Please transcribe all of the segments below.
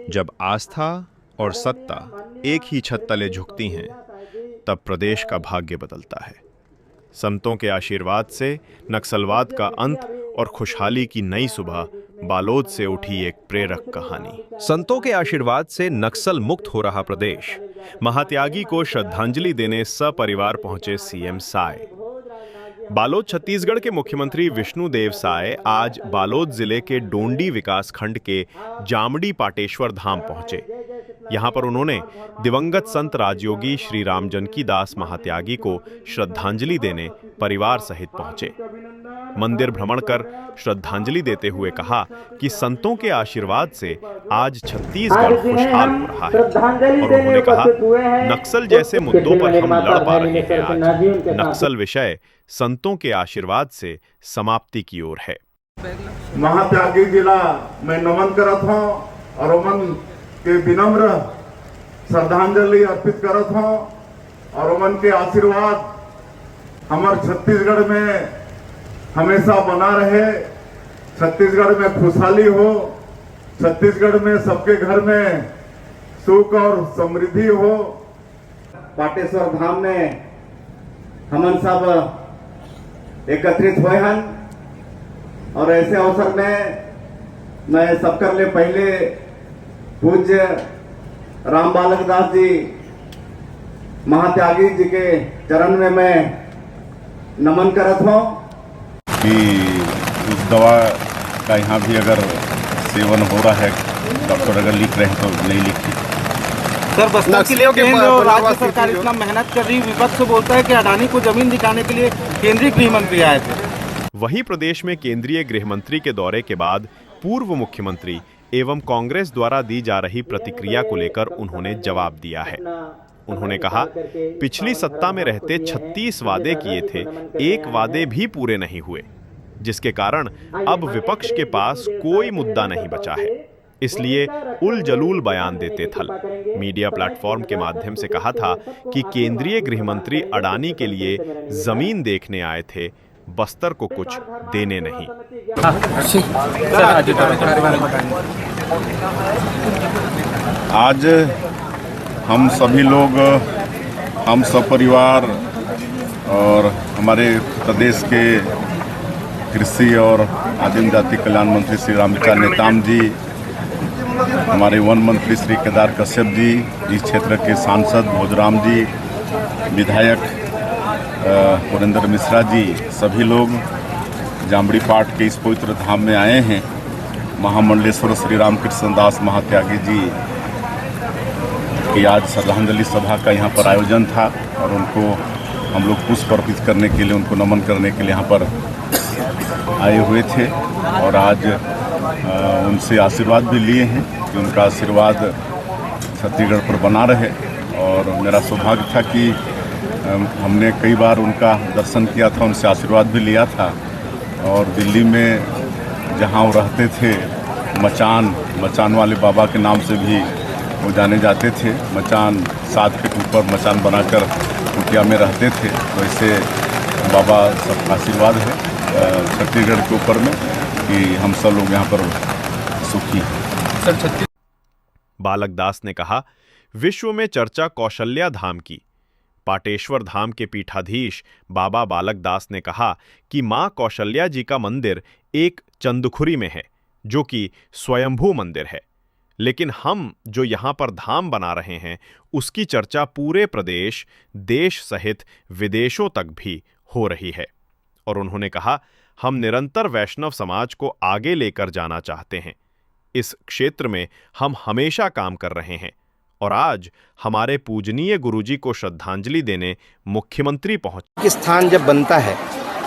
जब आस्था और सत्ता एक ही छत तले झुकती हैं, तब प्रदेश का भाग्य बदलता है। संतों के आशीर्वाद से नक्सलवाद का अंत और खुशहाली की नई सुबह बालोद से उठी एक प्रेरक कहानी। संतों के आशीर्वाद से नक्सल मुक्त हो रहा प्रदेश। महात्यागी को श्रद्धांजलि देने सपरिवार पहुंचे सीएम साय। बालोद छत्तीसगढ़ के मुख्यमंत्री विष्णुदेव साय आज बालोद जिले के डोंडी विकास खंड के जामड़ी पाटेश्वर धाम पहुंचे। यहां पर उन्होंने दिवंगत संत राजयोगी श्री राम जानकी दास महात्यागी को श्रद्धांजलि देने परिवार सहित पहुंचे। मंदिर भ्रमण कर श्रद्धांजलि देते हुए कहा कि संतों के आशीर्वाद से आज छत्तीसगढ़ खुशहाल हो रहा है। और उन्होंने कहा, नक्सल जैसे मुद्दों पर हम लड़ पा रहे हैं आज। नक्सल विषय संतों के आशीर्वाद से समाप्ति की ओर है। महात्यागी जिला मैं नमन करत हूं और उमन के विनम्र श्रद्धांजलि अर्पित करत हूं और उमन के आशीर्वाद हमार छत्तीसगढ़ में हमेशा बना रहे। छत्तीसगढ़ में खुशहाली हो, छत्तीसगढ़ में सबके घर में सुख और समृद्धि हो। पाटेश्वर धाम में हमन सब एकत्रित हुए हैं और ऐसे अवसर में मैं सबकर लिए पहले पूज्य राम बालक दास जी महात्यागी जी के चरण में मैं नमन करत हूँ कि उस दवा का यहाँ भी अगर सेवन हो रहा है, डॉक्टर अगर लिख रहे हैं तो नहीं लिखी। सर, बस्तर के लिए केंद्र और राज्य सरकार इतना मेहनत कर रही, विपक्ष बोलता है कि अडानी को जमीन दिखाने के लिए केंद्रीय गृह मंत्री आए थे। वहीं प्रदेश में केंद्रीय गृह मंत्री के दौरे के बाद पूर्व मुख्यमंत्री एवं कांग्रेस द्वारा दी जा रही प्रतिक्रिया को लेकर उन्होंने जवाब दिया है। उन्होंने कहा, पिछली सत्ता में रहते 36 वादे किए थे, एक वादे भी पूरे नहीं हुए, जिसके कारण अब विपक्ष के पास कोई मुद्दा नहीं बचा है। इसलिए उल जलूल बयान देते थल। मीडिया प्लेटफॉर्म के माध्यम से कहा था कि केंद्रीय गृह मंत्री अडानी के लिए जमीन देखने आए थे, बस्तर को कुछ देने नहीं। आज हम सभी लोग, हम सब परिवार और हमारे प्रदेश के कृषि और आदिम जाति कल्याण मंत्री श्री रामविचार नेताम जी, हमारे वन मंत्री श्री केदार कश्यप जी, इस क्षेत्र के सांसद भोजराम जी, विधायक पुरेंद्र मिश्रा जी, सभी लोग जामड़ी पाट के इस पवित्र धाम में आए हैं। महामंडलेश्वर श्री रामकृष्ण दास महात्यागी जी की आज श्रद्धांजलि सभा का यहाँ पर आयोजन था और उनको हम लोग पुष्प अर्पित करने के लिए, उनको नमन करने के लिए यहाँ पर आए हुए थे और आज उनसे आशीर्वाद भी लिए हैं कि उनका आशीर्वाद छत्तीसगढ़ पर बना रहे। और मेरा सौभाग्य था कि हमने कई बार उनका दर्शन किया था, उनसे आशीर्वाद भी लिया था। और दिल्ली में जहाँ वो रहते थे, मचान वाले बाबा के नाम से भी वो जाने जाते थे। मचान 7 फीट ऊपर मचान बनाकर कुटिया में रहते थे। तो ऐसे बाबा सबका आशीर्वाद है छत्तीसगढ़ के ऊपर में कि हम सब लोग यहाँ पर सुखी हैं। बालक दास ने कहा, विश्व में चर्चा कौशल्या धाम की। पाटेश्वर धाम के पीठाधीश बाबा बालक दास ने कहा कि मां कौशल्या जी का मंदिर एक चंदखुरी में है, जो कि स्वयंभू मंदिर है। लेकिन हम जो यहां पर धाम बना रहे हैं, उसकी चर्चा पूरे प्रदेश, देश सहित विदेशों तक भी हो रही है। और उन्होंने कहा, हम निरंतर वैष्णव समाज को आगे लेकर जाना चाहते हैं। इस क्षेत्र में हम हमेशा काम कर रहे हैं और आज हमारे पूजनीय गुरुजी को श्रद्धांजलि देने मुख्यमंत्री पहुंचे। स्थान जब बनता है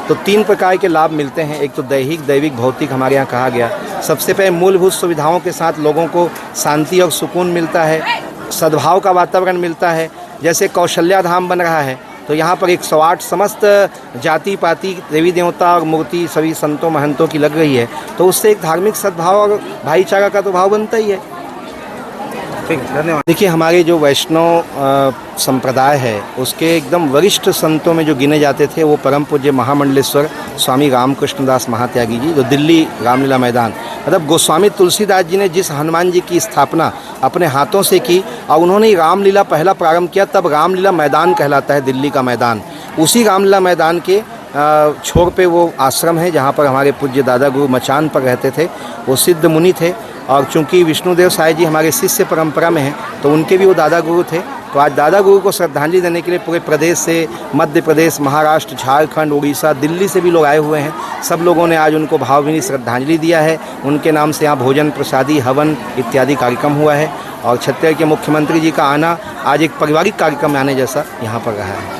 तो 3 प्रकार के लाभ मिलते हैं। एक तो दैहिक, दैविक, भौतिक हमारे यहाँ कहा गया। सबसे पहले मूलभूत सुविधाओं के साथ लोगों को शांति और सुकून मिलता है, सद्भाव का वातावरण मिलता है। जैसे कौशल्या धाम बन रहा है तो यहाँ पर 108 समस्त जाति पाति देवी देवता और मूर्ति सभी संतों महंतों की लग रही है, तो उससे एक धार्मिक सद्भाव और भाईचारा का तो भाव बनता ही है। ठीक है, धन्यवाद। देखिए, हमारे जो वैष्णव संप्रदाय है उसके एकदम वरिष्ठ संतों में जो गिने जाते थे वो परम पूज्य महामंडलेश्वर स्वामी रामकृष्णदास महात्यागी जी, जो दिल्ली रामलीला मैदान, मतलब गोस्वामी तुलसीदास जी ने जिस हनुमान जी की स्थापना अपने हाथों से की और उन्होंने ही रामलीला पहला प्रारंभ किया, तब रामलीला मैदान कहलाता है, दिल्ली का मैदान। उसी रामलीला मैदान के छोर पे वो आश्रम है जहाँ पर हमारे पूज्य दादा गुरु मचान पर रहते थे। वो सिद्ध मुनि थे और चूंकि विष्णुदेव साई जी हमारे शिष्य परंपरा में हैं तो उनके भी वो दादा गुरु थे। तो आज दादा गुरु को श्रद्धांजलि देने के लिए पूरे प्रदेश से, मध्य प्रदेश, महाराष्ट्र, झारखंड, उड़ीसा, दिल्ली से भी लोग आए हुए हैं। सब लोगों ने आज उनको भावभीनी श्रद्धांजलि दिया है। उनके नाम से यहाँ भोजन प्रसादी, हवन इत्यादि कार्यक्रम हुआ है और छत्तीसगढ़ के मुख्यमंत्री जी का आना आज एक पारिवारिक कार्यक्रम में आने जैसा यहाँ पर रहा है।